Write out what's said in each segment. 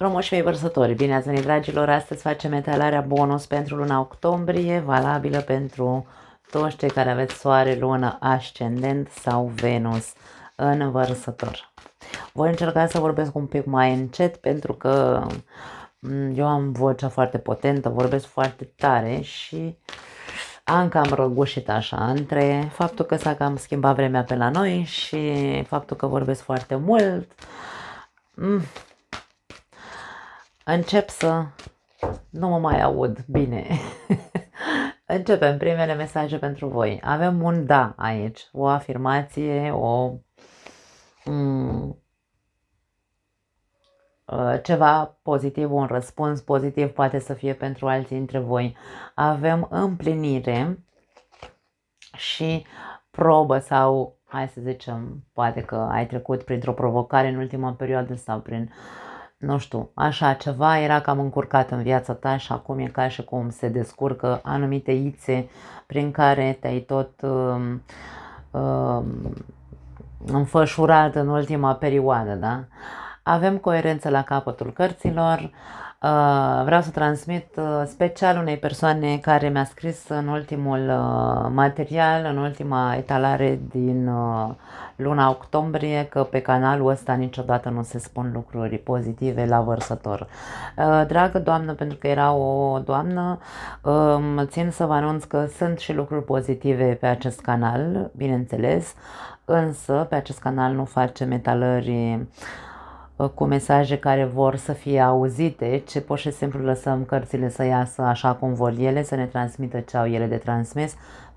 Frumoși mei vărsători, bine ați venit, dragilor! Astăzi facem etalarea bonus pentru luna octombrie, valabilă pentru toți cei care aveți soare, lună, ascendent sau Venus în vărsător. Voi încerca să vorbesc un pic mai încet pentru că eu am vocea foarte potentă, vorbesc foarte tare și am cam răgușit așa între faptul că s-a cam schimbat vremea pe la noi și faptul că vorbesc foarte mult. Încep să nu mă mai aud bine. Începem primele mesaje pentru voi. Avem un da aici, o afirmație, ceva pozitiv, un răspuns pozitiv poate să fie pentru alții dintre voi. Avem împlinire și probă sau, hai să zicem, poate că ai trecut printr-o provocare în ultima perioadă sau prin, nu știu, așa ceva, era cam încurcat în viața ta și acum e ca și cum se descurcă anumite ițe prin care te-ai tot înfășurat în ultima perioadă, da? Avem coerență la capătul cărților. Vreau să transmit special unei persoane care mi-a scris în ultimul material, în ultima etalare din luna octombrie, că pe canalul ăsta niciodată nu se spun lucruri pozitive la vărsător. Dragă doamnă, pentru că era o doamnă, țin să vă anunț că sunt și lucruri pozitive pe acest canal, bineînțeles, însă pe acest canal nu facem etalări cu mesaje care vor să fie auzite, ci pur și simplu lăsăm cărțile să iasă așa cum vor ele, să ne transmită ce au ele de transmis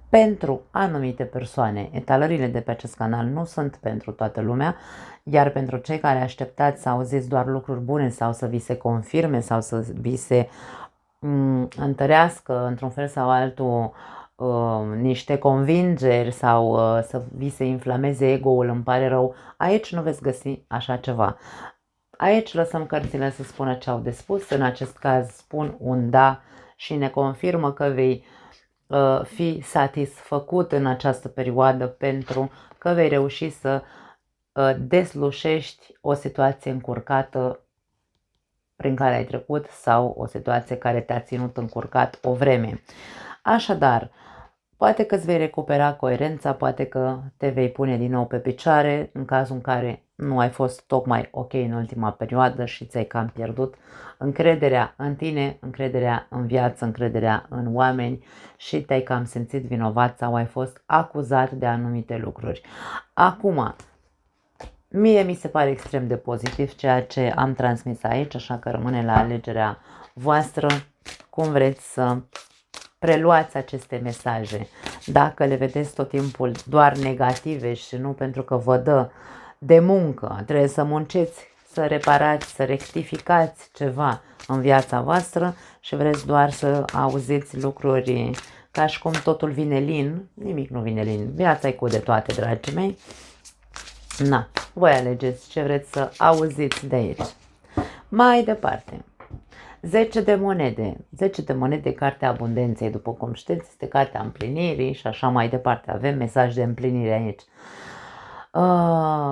pentru anumite persoane. Etalările de pe acest canal nu sunt pentru toată lumea, iar pentru cei care așteptați să auziți doar lucruri bune sau să vi se confirme sau să vi se întărească într-un fel sau altul niște convingeri sau să vi se inflameze ego-ul, îmi pare rău, aici nu veți găsi așa ceva. Aici lăsăm cărțile să spună ce au de spus, în acest caz spun un da și ne confirmă că vei fi satisfăcut în această perioadă pentru că vei reuși să deslușești o situație încurcată prin care ai trecut sau o situație care te-a ținut încurcat o vreme. Așadar, poate că îți vei recupera coerența, poate că te vei pune din nou pe picioare în cazul în care nu ai fost tocmai ok în ultima perioadă și ți-ai cam pierdut încrederea în tine, încrederea în viață, încrederea în oameni și te-ai cam simțit vinovat sau ai fost acuzat de anumite lucruri. Acum, mie mi se pare extrem de pozitiv ceea ce am transmis aici, așa că rămâne la alegerea voastră cum vreți să preluați aceste mesaje. Dacă le vedeți tot timpul doar negative și nu pentru că vă dă de muncă, trebuie să munciți, să reparați, să rectificați ceva în viața voastră și vreți doar să auziți lucruri ca și cum totul vine lin, nimic nu vine lin, viața e cu de toate, dragii mei. Na, voi alegeți ce vreți să auziți de aici. Mai departe, 10 de monede. 10 de monede, cartea abundenței, după cum știți, este cartea împlinirii și așa mai departe. Avem mesaj de împlinire aici.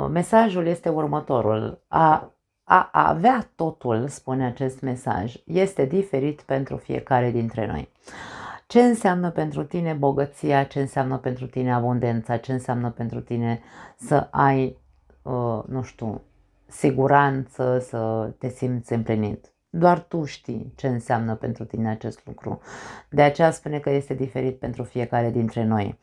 Mesajul este următorul. A avea totul, spune acest mesaj, este diferit pentru fiecare dintre noi. Ce înseamnă pentru tine bogăția, ce înseamnă pentru tine abundența, ce înseamnă pentru tine să ai, nu știu, siguranță, să te simți împlinit. Doar tu știi ce înseamnă pentru tine acest lucru. De aceea spune că este diferit pentru fiecare dintre noi.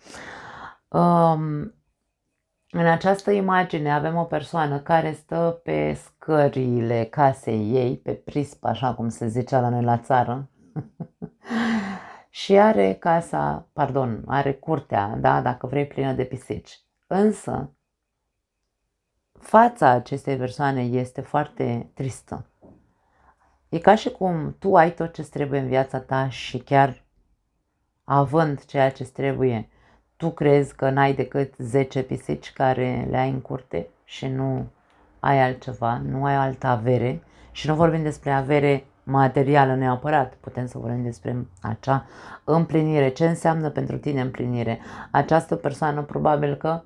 În această imagine avem o persoană care stă pe scările casei ei, pe prisp, așa cum se zicea la noi la țară, și are casa, pardon, are curtea, da, dacă vrei, plină de pisici. Însă, fața acestei persoane este foarte tristă. E ca și cum tu ai tot ce trebuie în viața ta și chiar având ceea ce trebuie, tu crezi că n-ai decât 10 pisici care le ai în curte și nu ai altceva, nu ai altă avere și nu vorbim despre avere materială neapărat, putem să vorbim despre acea împlinire. Ce înseamnă pentru tine împlinire? Această persoană probabil că,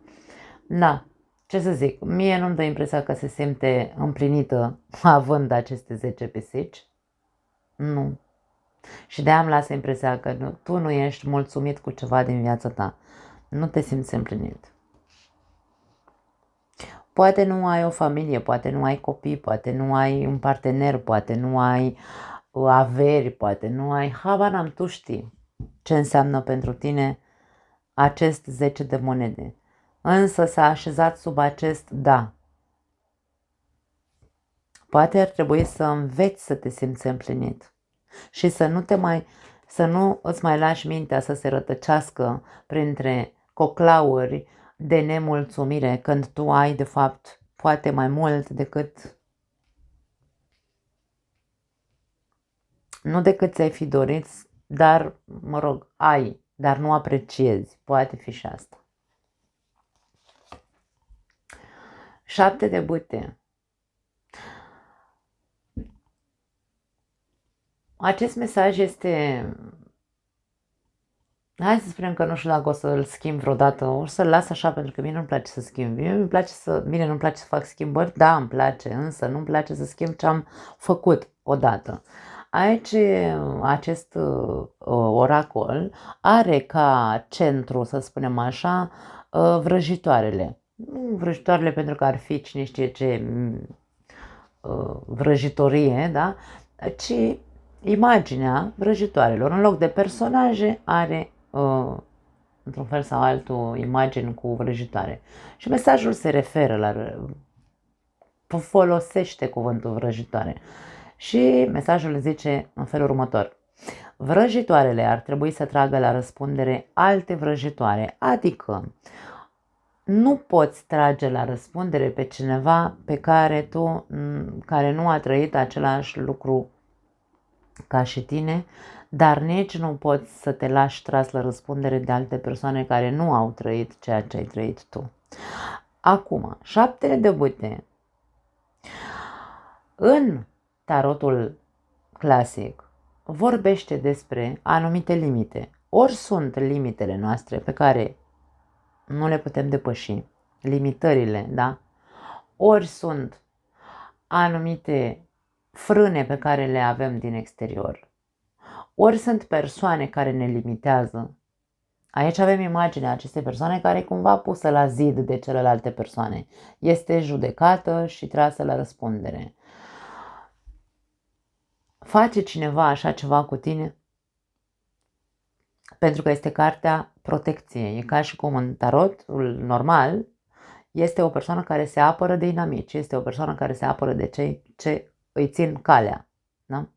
ce să zic, mie nu-mi dă impresia că se simte împlinită având aceste 10 pisici. Nu. Și de-aia îmi lasă impresia că tu nu ești mulțumit cu ceva din viața ta. Nu te simți împlinit. Poate nu ai o familie, poate nu ai copii, poate nu ai un partener, poate nu ai averi, poate nu ai... Habar n-am, tu știi ce înseamnă pentru tine acest 10 de monede. Însă s-a așezat sub acest da. Poate ar trebui să înveți să te simți împlinit și să nu îți mai lași mintea să se rătăcească printre coclauri de nemulțumire când tu ai de fapt poate mai mult decât nu decât ți-ai fi dorit, dar mă rog, ai, dar nu apreciezi. Poate fi și asta. 7 de bâte. Acest mesaj este... Hai să spunem că nu știu dacă o să-l schimb vreodată, o să-l las așa pentru că mie nu-mi place să schimb. Bine, nu-mi place să fac schimbări, da, îmi place, însă nu-mi place să schimb ce am făcut odată. Aici, acest oracol are ca centru, să spunem așa, vrăjitoarele. Nu vrăjitoarele pentru că ar fi cine știe ce vrăjitorie, da? Ci imaginea vrăjitoarelor. În loc de personaje are, într-un fel sau altul, imagini cu vrăjitoare. Și mesajul se referă la... folosește cuvântul vrăjitoare. Și mesajul zice în felul următor. Vrăjitoarele ar trebui să tragă la răspundere alte vrăjitoare, adică nu poți trage la răspundere pe cineva pe care nu a trăit același lucru ca și tine, dar nici nu poți să te lași tras la răspundere de alte persoane care nu au trăit ceea ce ai trăit tu. Acum, 7 de bâte. În tarotul clasic vorbește despre anumite limite. Ori sunt limitele noastre pe care nu le putem depăși, limitările, da? Ori sunt anumite frâne pe care le avem din exterior. Ori sunt persoane care ne limitează. Aici avem imaginea acestei persoane care e cumva pusă la zid de celelalte persoane. Este judecată și trasă la răspundere. Face cineva așa ceva cu tine? Pentru că este cartea protecției. E ca și cum în tarotul normal este o persoană care se apără de inamici. Este o persoană care se apără de cei ce îi țin calea. Da?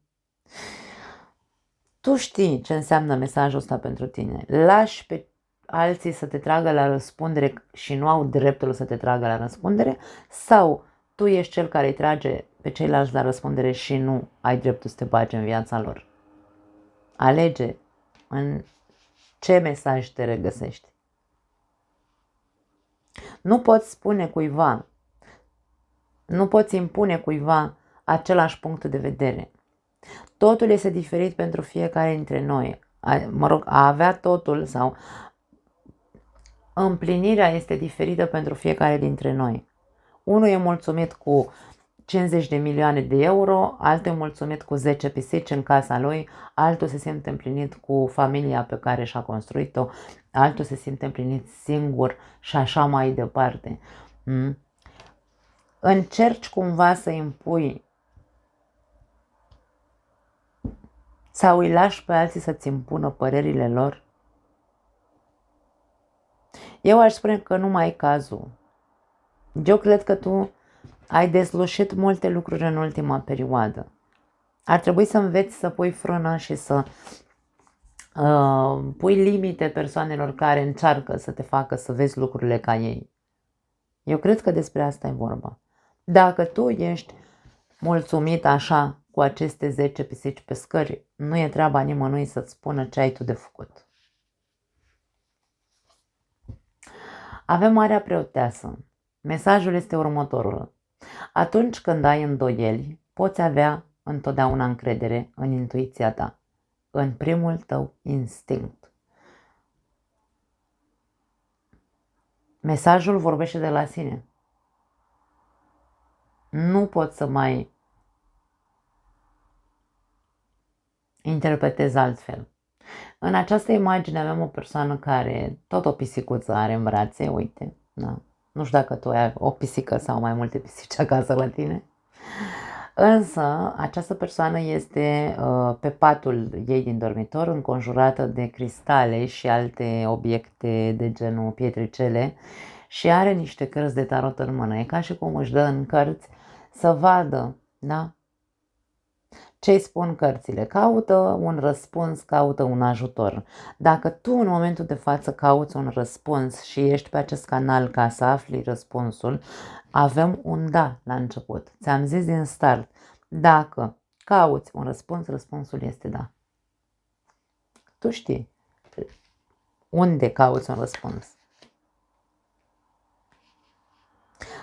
Tu știi ce înseamnă mesajul ăsta pentru tine. Lași pe alții să te tragă la răspundere și nu au dreptul să te tragă la răspundere, sau tu ești cel care îi trage pe ceilalți la răspundere și nu ai dreptul să te bagi în viața lor. Alege în ce mesaj te regăsești. Nu poți spune cuiva, nu poți impune cuiva același punct de vedere. Totul este diferit pentru fiecare dintre noi. A avea totul sau împlinirea este diferită pentru fiecare dintre noi. Unul e mulțumit cu 50 de milioane de euro, altul e mulțumit cu 10 pisici în casa lui, altul se simte împlinit cu familia pe care și-a construit-o, altul se simte împlinit singur și așa mai departe. Încerci cumva să impui sau îi lași pe alții să-ți impună părerile lor? Eu aș spune că nu mai e cazul. Eu cred că tu ai deslușit multe lucruri în ultima perioadă. Ar trebui să înveți să pui frână și să pui limite persoanelor care încearcă să te facă să vezi lucrurile ca ei. Eu cred că despre asta e vorba. Dacă tu ești mulțumit așa cu aceste 10 pisici pe scări, nu e treaba nimănui să-ți spună ce ai tu de făcut. Avem Marea Preoteasă. Mesajul este următorul. Atunci când ai îndoieli, poți avea întotdeauna încredere în intuiția ta, în primul tău instinct. Mesajul vorbește de la sine. Nu pot să mai interpretez altfel. În această imagine avem o persoană care tot o pisicuță are în brațe, uite, da. Nu știu dacă tu ai o pisică sau mai multe pisici acasă la tine. Însă, această persoană este pe patul ei din dormitor, înconjurată de cristale și alte obiecte de genul pietricele și are niște cărți de tarot în mână. E ca și cum își dă în cărți să vadă, da? Ce-i spun cărțile? Caută un răspuns, caută un ajutor. Dacă tu în momentul de față cauți un răspuns și ești pe acest canal ca să afli răspunsul, avem un da la început. Ți-am zis din start, dacă cauți un răspuns, răspunsul este da. Tu știi unde cauți un răspuns.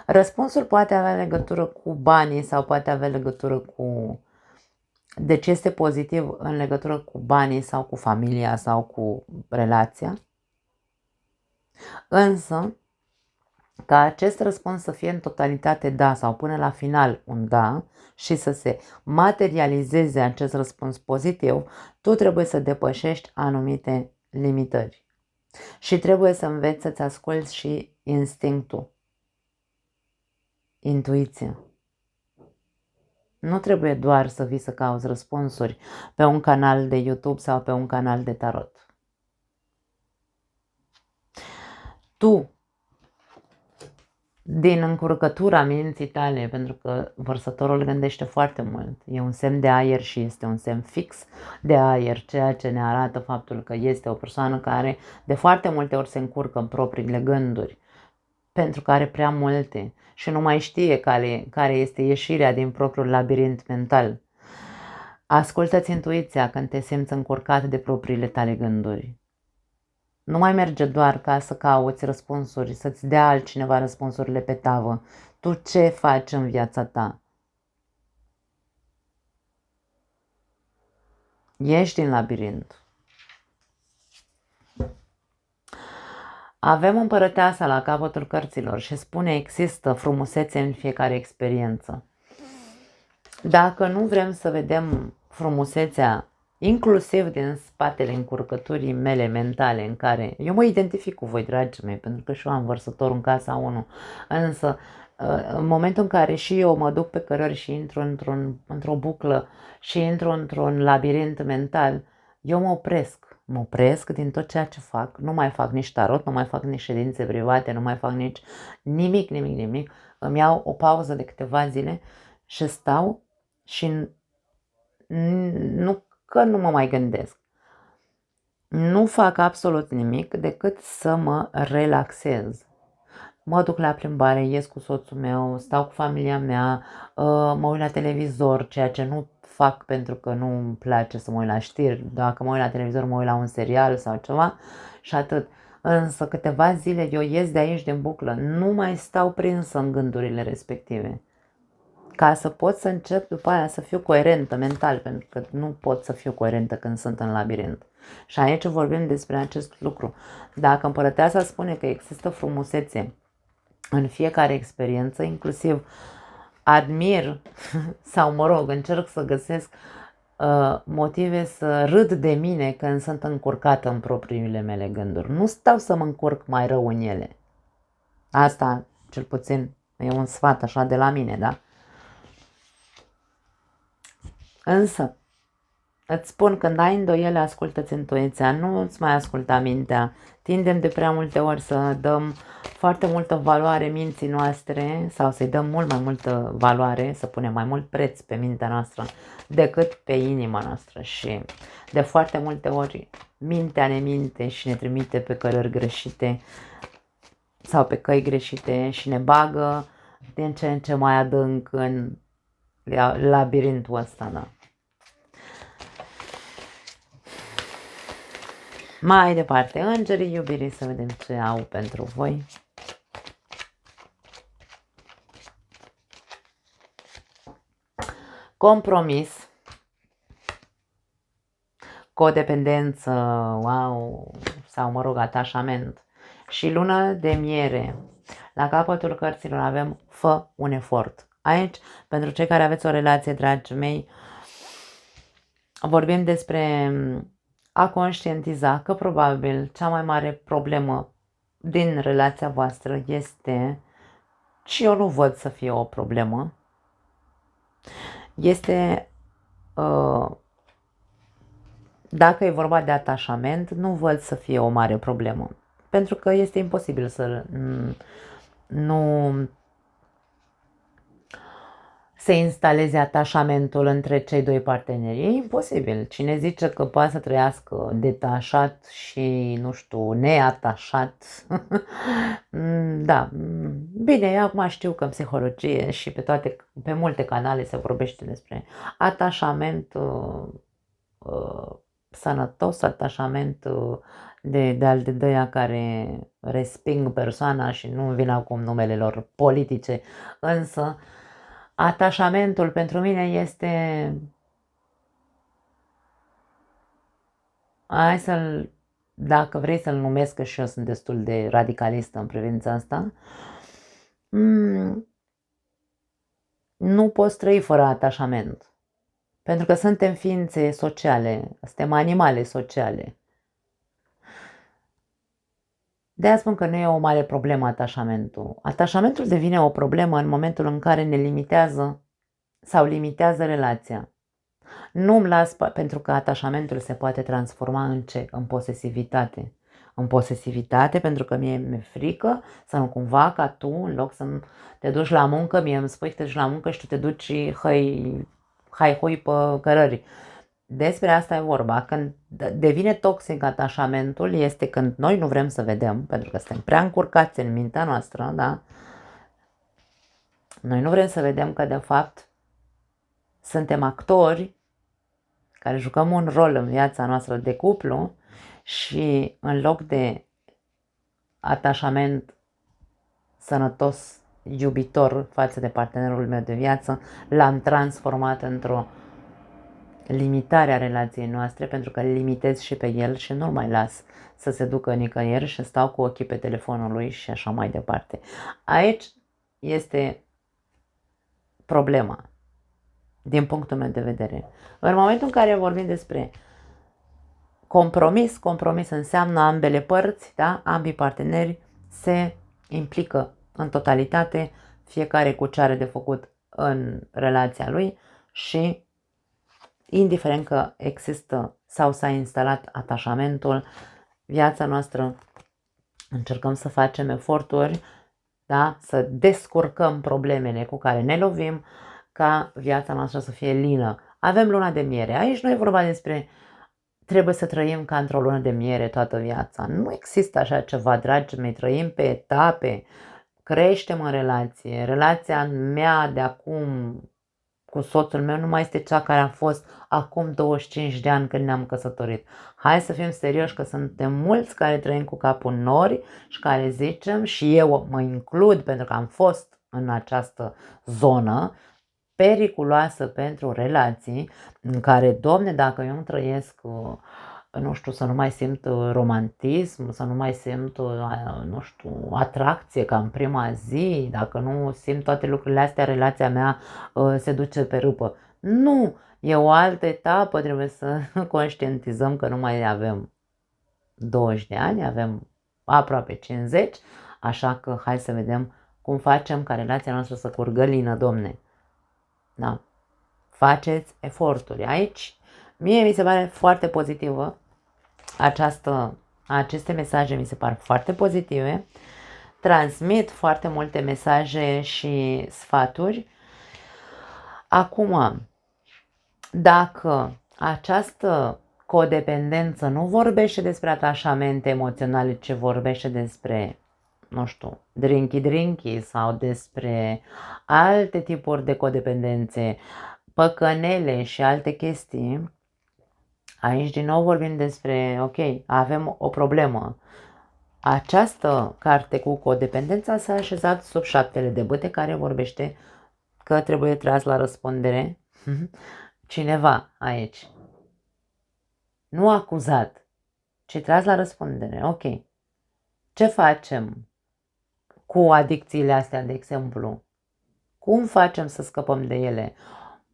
Răspunsul poate avea legătură cu banii sau poate avea legătură cu... Deci este pozitiv în legătură cu banii sau cu familia sau cu relația. Însă, ca acest răspuns să fie în totalitate da sau până la final un da și să se materializeze acest răspuns pozitiv, tu trebuie să depășești anumite limitări. Și trebuie să înveți să-ți asculți și instinctul, intuiția. Nu trebuie doar să vii să cauți răspunsuri pe un canal de YouTube sau pe un canal de tarot. Tu, din încurcătura minții tale, pentru că vărsătorul gândește foarte mult, e un semn de aer și este un semn fix de aer, ceea ce ne arată faptul că este o persoană care de foarte multe ori se încurcă în propriile gânduri, pentru că are prea multe și nu mai știe care este ieșirea din propriul labirint mental. Ascultă-ți intuiția când te simți încurcat de propriile tale gânduri. Nu mai merge doar ca să cauți răspunsuri, să-ți dea altcineva răspunsurile pe tavă. Tu ce faci în viața ta? Ești în labirint. Avem împărăteasa la capătul cărților și spune există frumusețe în fiecare experiență. Dacă nu vrem să vedem frumusețea inclusiv din spatele încurcăturii mele mentale în care eu mă identific cu voi, dragii mei, pentru că și eu am vărsătorul în casa 1, însă în momentul în care și eu mă duc pe cărări și intru într-o buclă și intru într-un labirint mental, eu mă opresc din tot ceea ce fac, nu mai fac nici tarot, nu mai fac nici ședințe private, nu mai fac nici nimic, îmi iau o pauză de câteva zile și stau și nu că nu mă mai gândesc. Nu fac absolut nimic decât să mă relaxez. Mă duc la plimbare, ies cu soțul meu, stau cu familia mea, mă uit la televizor, ceea ce nu fac pentru că nu îmi place să mă uit la știri. Dacă mă uit la televizor, mă uit la un serial sau ceva și atât. Însă câteva zile eu ies de aici din buclă, nu mai stau prinsă în gândurile respective. Ca să pot să încep după aia să fiu coerentă mental, pentru că nu pot să fiu coerentă când sunt în labirint. Și aici vorbim despre acest lucru. Dacă împărăteasa spune că există frumusețe în fiecare experiență, inclusiv admir sau mă rog, încerc să găsesc motive să râd de mine când sunt încurcată în propriile mele gânduri. Nu stau să mă încurc mai rău în ele. Asta, cel puțin, e un sfat așa de la mine, da? Însă, îți spun, când ai îndoiele, ascultă-ți intuiția, nu îți mai asculta mintea. Tindem de prea multe ori să dăm foarte multă valoare minții noastre sau să-i dăm mult mai multă valoare, să punem mai mult preț pe mintea noastră decât pe inima noastră. Și de foarte multe ori mintea ne minte și ne trimite pe cărări greșite sau pe căi greșite și ne bagă din ce în ce mai adânc în labirintul ăsta, da. Mai departe, îngerii iubirii, să vedem ce au pentru voi. Compromis, codependență, wow, sau mă rog, atașament și lună de miere. La capătul cărților avem fă un efort. Aici, pentru cei care aveți o relație, dragii mei, vorbim despre a conștientiza că probabil cea mai mare problemă din relația voastră este, și eu nu văd să fie o problemă, este, dacă e vorba de atașament, nu văd să fie o mare problemă. Pentru că este imposibil să nu se instaleze atașamentul între cei doi parteneri. E imposibil. Cine zice că poate să trăiască detașat și, nu știu, neatașat, da, bine, eu acum știu că în psihologie și pe multe canale se vorbește despre atașament sănătos, atașament de dăia care resping persoana și nu vin acum numele lor politice, însă atașamentul pentru mine este, dacă vrei să-l numesc, că și eu sunt destul de radicalistă în privința asta, nu poți trăi fără atașament. Pentru că suntem ființe sociale, suntem animale sociale. De-aia spun că nu e o mare problemă atașamentul. Atașamentul devine o problemă în momentul în care ne limitează sau limitează relația. Nu-mi las, pentru că atașamentul se poate transforma în ce? În posesivitate. În posesivitate, pentru că mie mi-e frică să nu cumva ca tu, în loc să te duci la muncă, mie îmi spui că te duci la muncă și tu te duci și hai hui pe cărări. Despre asta e vorba. Când devine toxic atașamentul este când noi nu vrem să vedem, pentru că suntem prea încurcați în mintea noastră, da? Noi nu vrem să vedem că de fapt suntem actori care jucăm un rol în viața noastră de cuplu și în loc de atașament sănătos, iubitor față de partenerul meu de viață, l-am transformat într-o limitare a relației noastre, pentru că îl limitez și pe el și nu-l mai las să se ducă nicăieri și stau cu ochii pe telefonul lui și așa mai departe. Aici este problema, din punctul meu de vedere. În momentul în care vorbim despre compromis înseamnă ambele părți, da? Ambii parteneri se implică în totalitate, fiecare cu ce are de făcut în relația lui și indiferent că există sau s-a instalat atașamentul, viața noastră încercăm să facem eforturi, da? Să descurcăm problemele cu care ne lovim, ca viața noastră să fie lină. Avem luna de miere. Aici nu e vorba despre trebuie să trăim ca într-o lună de miere toată viața. Nu există așa ceva, dragii mei, trăim pe etape, creștem în relație. Relația mea de acum cu soțul meu nu mai este cea care a fost acum 25 de ani când ne-am căsătorit. Hai să fim serioși că suntem mulți care trăim cu capul în nori și care zicem, și eu mă includ pentru că am fost în această zonă periculoasă pentru relații, în care, Doamne, dacă eu nu trăiesc, nu știu, să nu mai simt romantism, să nu mai simt, nu știu, atracție ca în prima zi, dacă nu simt toate lucrurile astea, relația mea se duce pe râpă. Nu! E o altă etapă, trebuie să conștientizăm că nu mai avem 20 de ani, avem aproape 50, așa că hai să vedem cum facem ca relația noastră să curgă lină, Domne. Da. Faceți eforturi. Aici, mie mi se pare foarte pozitivă aceste mesaje, mi se par foarte pozitive. Transmit foarte multe mesaje și sfaturi. Acum, dacă această codependență nu vorbește despre atașamente emoționale, ci vorbește despre, nu știu, drinky sau despre alte tipuri de codependențe, păcănele și alte chestii, aici din nou vorbim despre, ok, avem o problemă. Această carte cu codependența s-a așezat sub 7 de bâte, care vorbește că trebuie tras la răspundere cineva aici. Nu acuzat, ci tras la răspundere. Ok. Ce facem cu adicțiile astea, de exemplu? Cum facem să scăpăm de ele?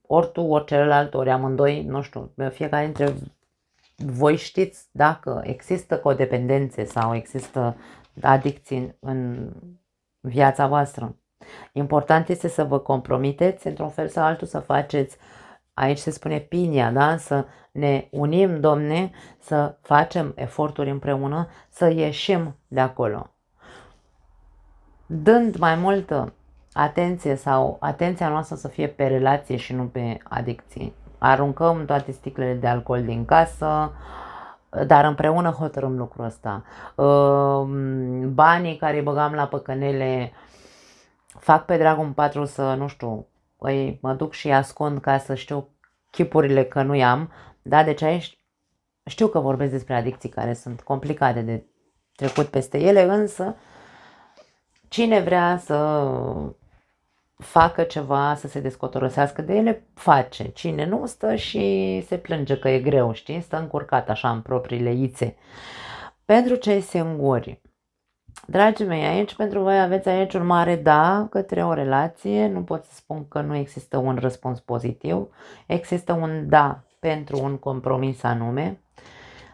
Ori tu, ori celălalt, ori amândoi, nu știu, fiecare dintre voi știți dacă există codependențe sau există adicții în viața voastră. Important este să vă compromiteți într-un fel sau altul, să faceți, aici se spune pinia, da? Să ne unim, Domne, să facem eforturi împreună, să ieșim de acolo. Dând mai multă atenție sau atenția noastră să fie pe relație și nu pe adicții. Aruncăm toate sticlele de alcool din casă, dar împreună hotărâm lucrul ăsta. Banii care îi băgam la păcănele fac pe dragul în patru să, nu știu, mă duc și ascund ca să știu chipurile că nu i-am. Da, deci aici știu că vorbesc despre adicții care sunt complicate de trecut peste ele, însă cine vrea să facă ceva, să se descotorosească de ele, face. Cine nu, stă și se plânge că e greu, știi? Stă încurcat așa în propriile ițe. Pentru cei singuri, dragii mei, aici pentru voi aveți aici un mare da către o relație. Nu pot să spun că nu există un răspuns pozitiv. Există un da pentru un compromis anume.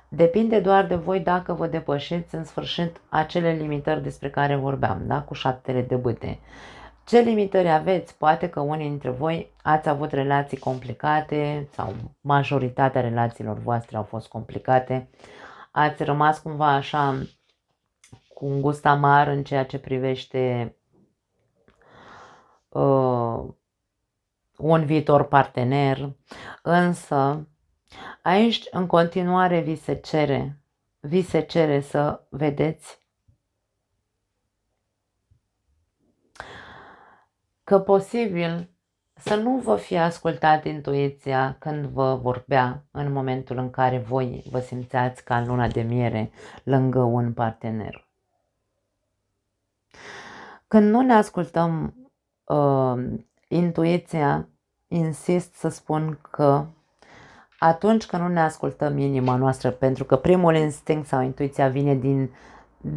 Depinde doar de voi dacă vă depășiți în sfârșit acele limitări despre care vorbeam, da? Cu 7 de bâte. Ce limitări aveți? Poate că unii dintre voi ați avut relații complicate sau majoritatea relațiilor voastre au fost complicate. Ați rămas cumva așa cu un gust amar în ceea ce privește un viitor partener, însă aici în continuare vi se cere să vedeți că posibil să nu vă fie ascultat intuiția când vă vorbea în momentul în care voi vă simțeați ca în luna de miere lângă un partener. Când nu ne ascultăm intuiția, insist să spun că atunci când nu ne ascultăm inima noastră, pentru că primul instinct sau intuiția vine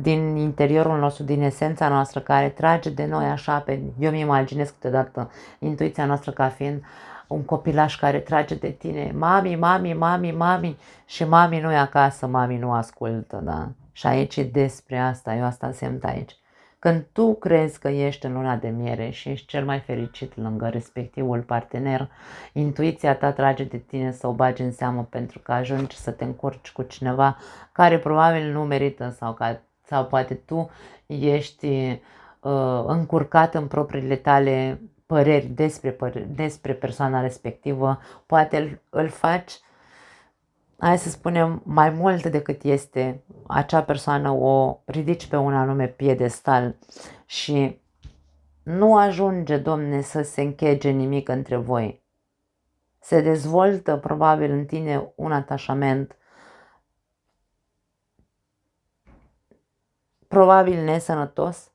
din interiorul nostru, din esența noastră, care trage de noi așa, eu mi imaginez câteodată intuiția noastră ca fiind un copilaș care trage de tine, mami, mami, mami, mami, și mami nu e acasă, mami nu ascultă, da? Și aici e despre asta, eu asta simt aici. Când tu crezi că ești în luna de miere și ești cel mai fericit lângă respectivul partener, intuiția ta trage de tine să o bagi în seamă pentru că ajungi să te încurci cu cineva care probabil nu merită sau poate tu ești încurcat în propriile tale păreri despre persoana respectivă, poate îl faci, hai să spunem, mai mult decât este acea persoană, o ridici pe un anume piedestal și nu ajunge, Domne, să se închege nimic între voi. Se dezvoltă probabil în tine un atașament probabil nesănătos.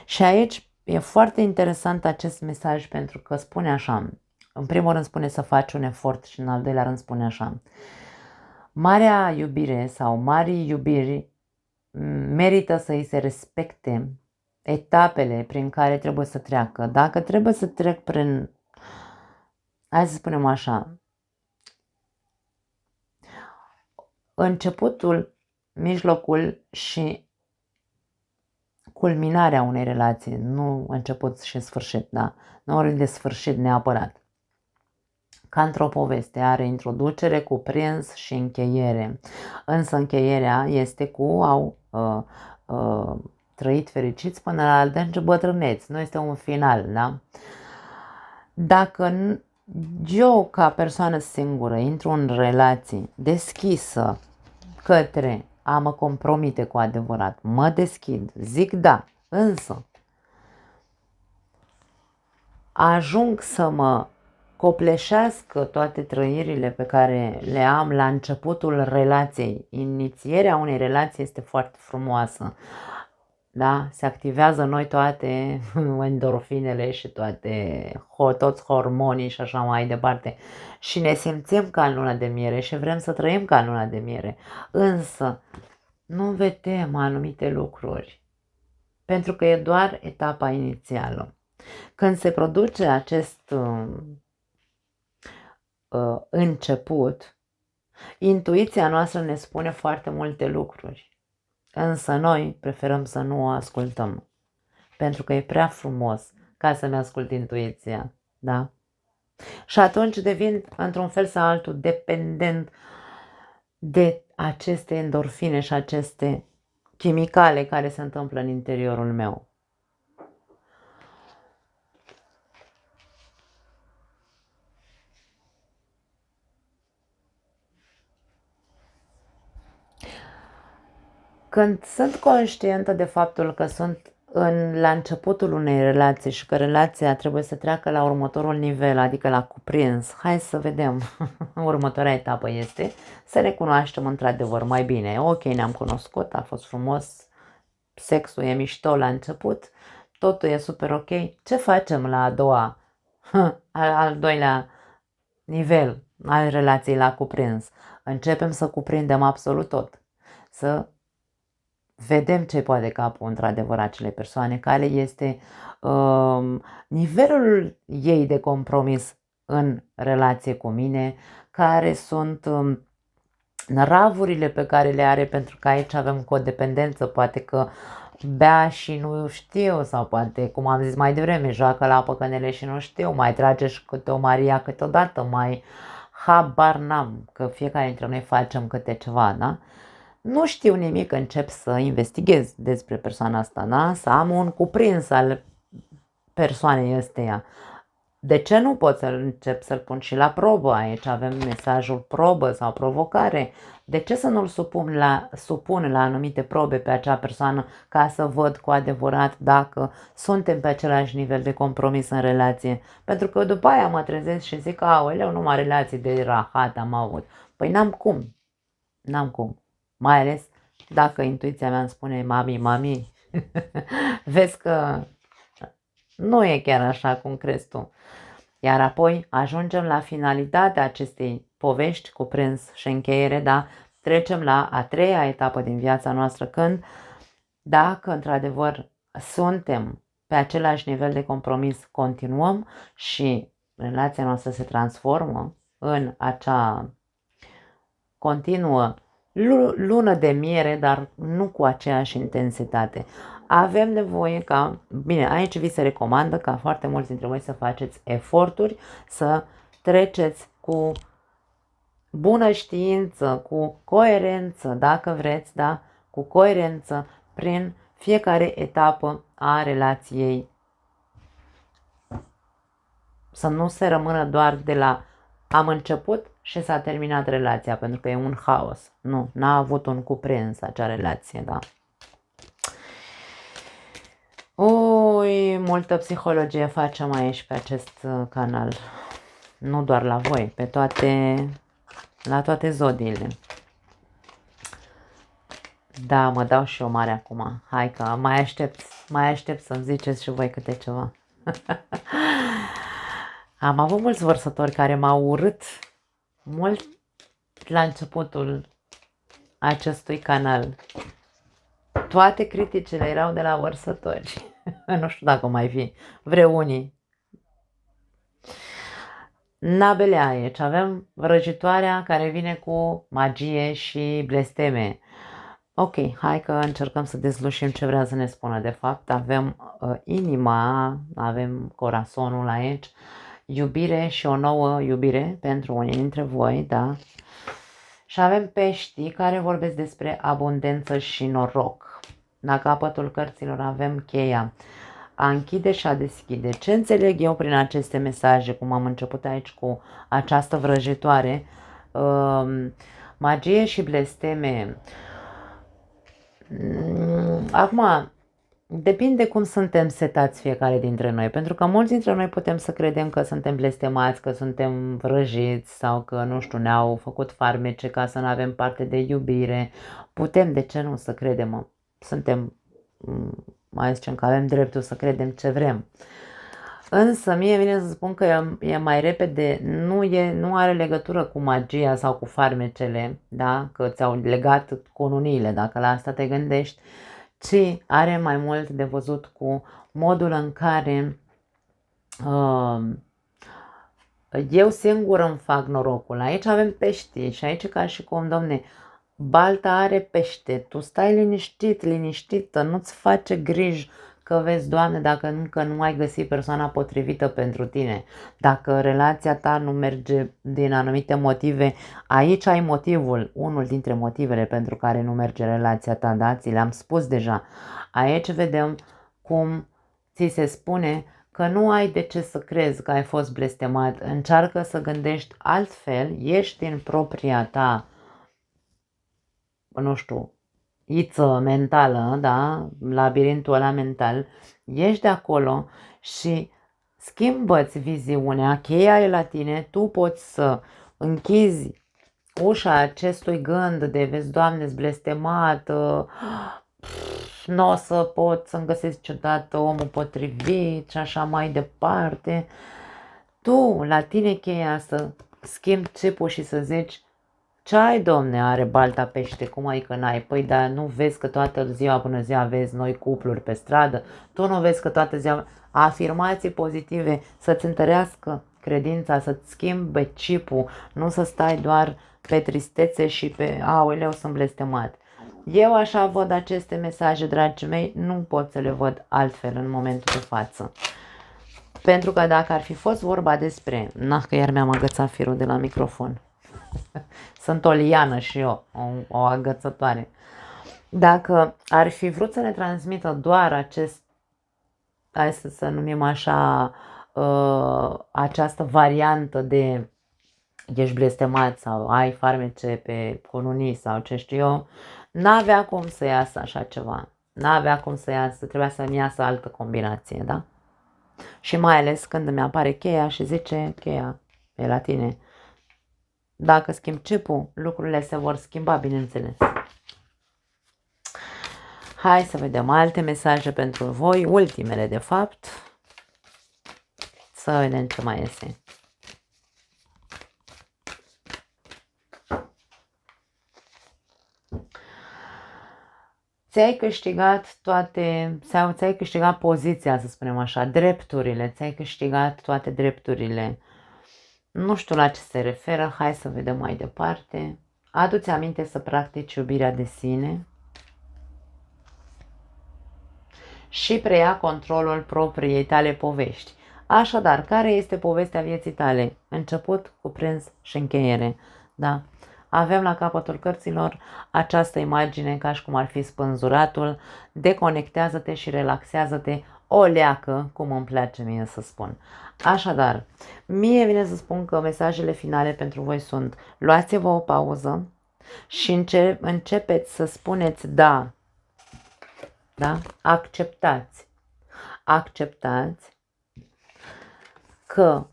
Și aici e foarte interesant acest mesaj pentru că spune așa, în primul rând spune să faci un efort și în al doilea rând spune așa: marea iubire sau marii iubiri merită să îi se respecte etapele prin care trebuie să treacă. Dacă trebuie să trec prin, hai să spunem așa, începutul, mijlocul și culminarea unei relații, nu început și sfârșit, da? Nu ori de sfârșit neapărat. Ca într-o poveste, are introducere, cuprins și încheiere. Însă încheierea este cu trăit fericiți până la adânci bătrâneți. Nu este un final, da? Dacă eu, ca persoană singură, intru în relații deschisă către a mă compromite cu adevărat, mă deschid, zic da, însă ajung să mă copleșească toate trăirile pe care le am la începutul relației. Inițierea unei relații este foarte frumoasă. Da? Se activează în noi toate endorfinele și toți hormonii și așa mai departe. Și ne simțim ca în luna de miere și vrem să trăim ca în luna de miere. Însă nu vedem anumite lucruri pentru că e doar etapa inițială. Când se produce acest început, intuiția noastră ne spune foarte multe lucruri, însă noi preferăm să nu o ascultăm, pentru că e prea frumos ca să-mi ascult intuiția, da? Și atunci devin, într-un fel sau altul, dependent de aceste endorfine și aceste chimicale care se întâmplă în interiorul meu. Când sunt conștientă de faptul că sunt la începutul unei relații și că relația trebuie să treacă la următorul nivel, adică la cuprins, hai să vedem, următoarea etapă este să ne cunoaștem într-adevăr mai bine. Ok, ne-am cunoscut, a fost frumos, sexul e mișto la început, totul e super ok, ce facem la al doilea nivel al relației la cuprins? Începem să cuprindem absolut tot, să vedem ce poate capul într-adevăr acele persoane, care este nivelul ei de compromis în relație cu mine, care sunt năravurile pe care le are, pentru că aici avem codependență, poate că bea și nu știu, sau poate, cum am zis mai devreme, joacă la păcănele și nu știu, mai trage și câte o Maria câteodată, mai habar n-am, că fiecare dintre noi facem câte ceva, da? Nu știu nimic, încep să investighez despre persoana asta, da? Să am un cuprins al persoanei ăsteia. De ce nu pot să încep să-l pun și la probă? Aici avem mesajul probă sau provocare. De ce să nu-l supun la anumite probe pe acea persoană ca să văd cu adevărat dacă suntem pe același nivel de compromis în relație? Pentru că după aia mă trezesc și zic, aoleu, numai relații de rahat am avut. Păi n-am cum. Mai ales dacă intuiția mea îmi spune, mami, vezi că nu e chiar așa cum crezi tu. Iar apoi ajungem la finalitatea acestei povești, cuprins și încheiere, da? Trecem la a treia etapă din viața noastră, când, dacă într-adevăr suntem pe același nivel de compromis, continuăm și relația noastră se transformă în acea continuă lună de miere, dar nu cu aceeași intensitate. Avem nevoie ca, bine, aici vi se recomandă ca foarte mulți dintre voi să faceți eforturi, să treceți cu bună știință, cu coerență, dacă vreți, da, cu coerență prin fiecare etapă a relației. Să nu se rămână doar de la am început și s-a terminat relația, pentru că e un haos. Nu, n-a avut un cuprins acea relație, da. Ui, multă psihologie facem aici pe acest canal. Nu doar la voi, la toate zodiile. Da, mă dau și eu mare acum. Hai că mai aștept să-mi ziceți și voi câte ceva. Am avut mulți vărsători care m-au urât mult la începutul acestui canal. Toate criticile erau de la vărsători. Nu știu dacă mai fi vreunii. Nabelea aici. Avem vrăjitoarea care vine cu magie și blesteme. Ok, hai că încercăm să dezlușim ce vrea să ne spună de fapt. Avem inima, avem corazonul aici, iubire și o nouă iubire pentru unii dintre voi, da? Și avem peștii care vorbesc despre abundență și noroc. La capătul cărților avem cheia a închide și a deschide. Ce înțeleg eu prin aceste mesaje, cum am început aici cu această vrăjitoare, magie și blesteme. Acum, depinde cum suntem setați fiecare dintre noi, pentru că mulți dintre noi putem să credem că suntem blestemați, că suntem vrăjiți sau că, nu știu, ne-au făcut farmece ca să nu avem parte de iubire. Putem, de ce nu, să credem? Suntem, mai zicem că avem dreptul să credem ce vrem. Însă mie vine să spun că e mai repede, nu are legătură cu magia sau cu farmecele, da? Că ți-au legat cununiile, dacă la asta te gândești, ci are mai mult de văzut cu modul în care eu singur îmi fac norocul. Aici avem pești și aici ca și cum, domne, balta are pește, tu stai liniștit, liniștită, nu-ți face griji că vezi, Doamne, dacă încă nu ai găsit persoana potrivită pentru tine, dacă relația ta nu merge din anumite motive, aici ai motivul, unul dintre motivele pentru care nu merge relația ta, da? Ți le-am spus deja. Aici vedem cum ți se spune că nu ai de ce să crezi că ai fost blestemat, încearcă să gândești altfel, ești în propria ta, nu știu, iță mentală, da, labirintul ăla mental, ești de acolo și schimbă-ți viziunea, cheia e la tine, tu poți să închizi ușa acestui gând de, vezi, Doamne, blestemat, nu o să pot să-mi găsesc niciodată omul potrivit și așa mai departe. Tu, la tine cheia să schimbi țipul și să zici, ce ai, domne, are balta pește, cum ai că n-ai? Păi, dar nu vezi că toată ziua până ziua vezi noi cupluri pe stradă? Tu nu vezi că toată ziua afirmații pozitive să-ți întărească credința, să-ți schimbe chipul, nu să stai doar pe tristețe și pe, aoleu, sunt blestemat. Eu așa văd aceste mesaje, dragii mei, nu pot să le văd altfel în momentul de față. Pentru că dacă ar fi fost vorba despre, că iar mi-am agățat firul de la microfon. Sunt o liană și eu, o agățătoare. Dacă ar fi vrut să ne transmită doar acest, hai să numim așa, această variantă de ești blestemat sau ai farmece pe cununii sau ce știu eu, n-avea cum să iasă așa ceva. N-avea cum să iasă, trebuia să-mi iasă altă combinație, da? Și mai ales când îmi apare cheia și zice, cheia e la tine. Dacă schimb chipul, lucrurile se vor schimba, bineînțeles. Hai să vedem alte mesaje pentru voi, ultimele de fapt. Să vedem ce mai iese. Ți-ai câștigat toate, sau ți-ai câștigat poziția, să spunem așa, drepturile, ți-ai câștigat toate drepturile. Nu știu la ce se referă, hai să vedem mai departe. Adu-ți aminte să practici iubirea de sine și preia controlul propriei tale povești. Așadar, care este povestea vieții tale? Început, cuprins și încheiere. Da? Avem la capătul cărților această imagine ca și cum ar fi spânzuratul. Deconectează-te și relaxează-te o leacă, cum îmi place mie să spun. Așadar, mie vine să spun că mesajele finale pentru voi sunt: luați-vă o pauză și începeți să spuneți da. Da? Acceptați. Acceptați că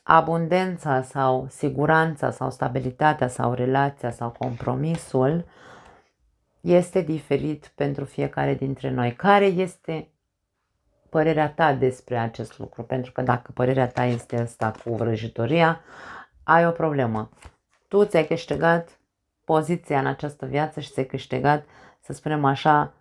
abundența sau siguranța sau stabilitatea sau relația sau compromisul este diferit pentru fiecare dintre noi. Care este părerea ta despre acest lucru? Pentru că dacă părerea ta este asta cu vrăjitoria, ai o problemă. Tu ți-ai câștigat poziția în această viață și ți-ai câștigat, să spunem așa,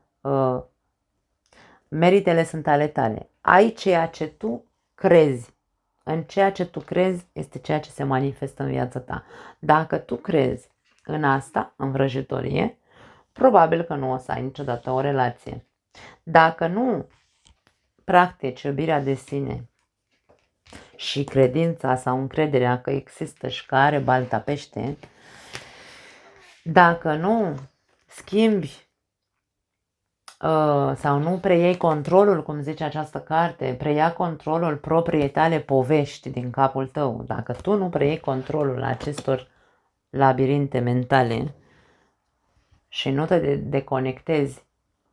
meritele sunt ale tale. Ai ceea ce tu crezi. În ceea ce tu crezi este ceea ce se manifestă în viața ta. Dacă tu crezi în asta, în vrăjitorie, probabil că nu o să ai niciodată o relație. Dacă nu practici iubirea de sine și credința sau încrederea că există și că are balta pește, dacă nu schimbi sau nu preiei controlul, cum zice această carte, preia controlul propriei tale povești din capul tău. Dacă tu nu preiei controlul acestor labirinte mentale și nu te deconectezi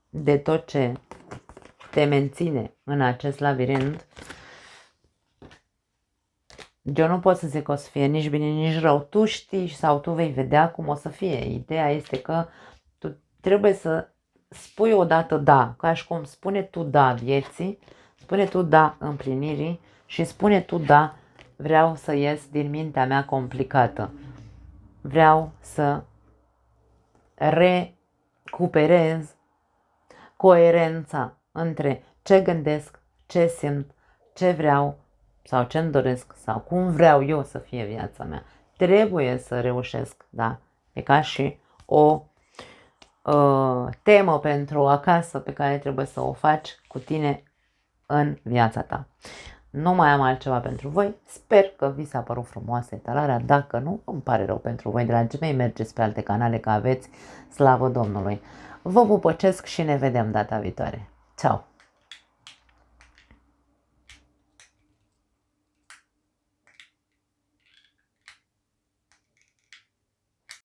de tot ce te menține în acest labirint, eu nu pot să zic că o să fie nici bine, nici rău. Tu știi sau tu vei vedea cum o să fie. Ideea este că tu trebuie să spui odată da, ca și cum spune tu da vieții, spune tu da împlinirii și spune tu da, vreau să ies din mintea mea complicată. Vreau să recuperez coerența între ce gândesc, ce simt, ce vreau sau ce-mi doresc sau cum vreau eu să fie viața mea. Trebuie să reușesc, da? E ca și o temă pentru acasă pe care trebuie să o faci cu tine în viața ta. Nu mai am altceva pentru voi. Sper că vi s-a părut frumoasă etalarea. Dacă nu, îmi pare rău pentru voi. Dragii mei, mergeți pe alte canale că aveți slavă Domnului. Vă pupăcesc și ne vedem data viitoare. Ceau!